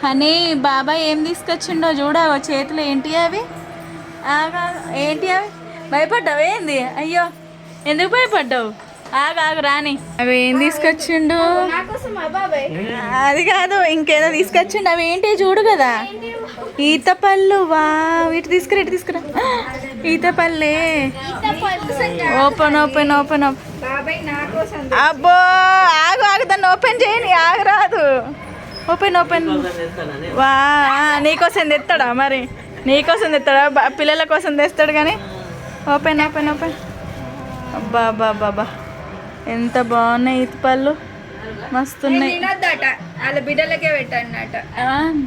అని బాబాయ్ ఏం తీసుకొచ్చిండో చూడవో చేతులు ఏంటి అవి ఏంటి అవి భయపడ్డావు ఏంది అయ్యో ఎందుకు భయపడ్డావు ఆగు రాని అవి ఏం తీసుకొచ్చిండు అది కాదు ఇంకేదో తీసుకొచ్చిండు అవి ఏంటి చూడు కదా ఈత పళ్ళు వా ఇటు తీసుకురా ఈత పళ్ళే ఓపెన్ అబ్బో ఆగు దాన్ని ఓపెన్ చేయని ఆగరాదు ఓపెన్ వా నీకోసం తెస్తాడా మరి నీకోసం తెస్తాడా పిల్లల కోసం తెస్తాడు కానీ ఓపెన్ అబ్బా ఎంత బాగున్నాయి ఈత పళ్ళు మస్తున్నాయి వాళ్ళ బిడ్డలకే పెట్టానట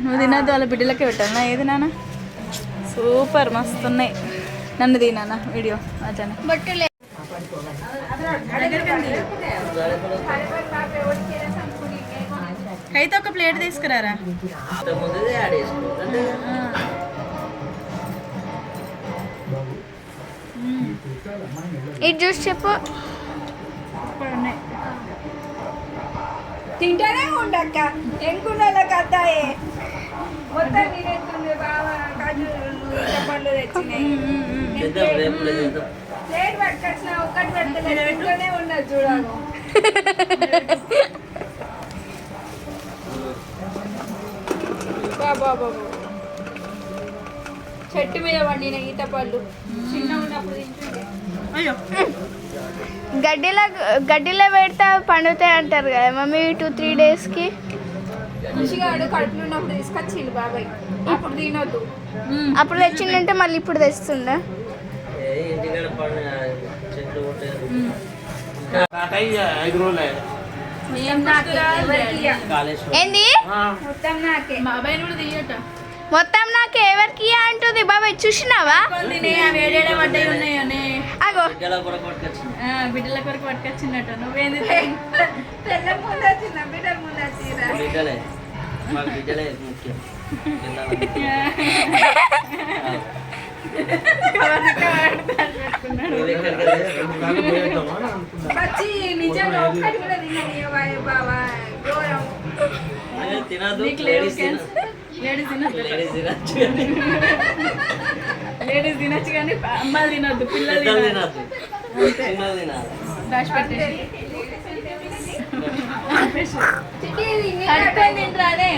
నువ్వు తినద్దు వాళ్ళ బిడ్డలకే పెట్టాను ఏది నాన్న సూపర్ మస్తున్నాయి నన్ను తినా వీడియో అజన అయితే ఒక ప్లేట్ తీసుకురారా ఇది చూసి చెప్పు తింటానే ఉండక్క ఎంకున్నల కథయే మొత్తం తినేస్తుంది బాగా పళ్ళు తెచ్చినాయి ప్లేట్ పట్టుకొచ్చిన ఒక్కటి పెడతలేదు ఇంట్లోనే ఉన్నది చూడాలి బాబా చెట్టు మీద పండిన ఈత పళ్ళు చిన్న ఉన్నప్పుడు తింటుండే గడ్డిలో పెడితే పండుతాయి అంటారు కదా మమ్మీ 2-3 డేస్కి మంచిగా కడుపులో ఉన్నప్పుడు తీసుకొచ్చిండు బాబాయ్ అప్పుడు తినొద్దు అప్పుడు తెచ్చిందంటే మళ్ళీ ఇప్పుడు తెస్తుందా ఏంది మొత్తం నాకు ఎవరికి అంటుంది బాబాయ్ చూసినావా అగో బిడ్డల కొరకు పట్టుకొచ్చినట్టు నువ్వేంది లేడీస్ తినచ్చు కానీ అమ్మాయిలు తినద్దు పిల్లలు తినద్దు దాచి పెట్టేసి తింటానే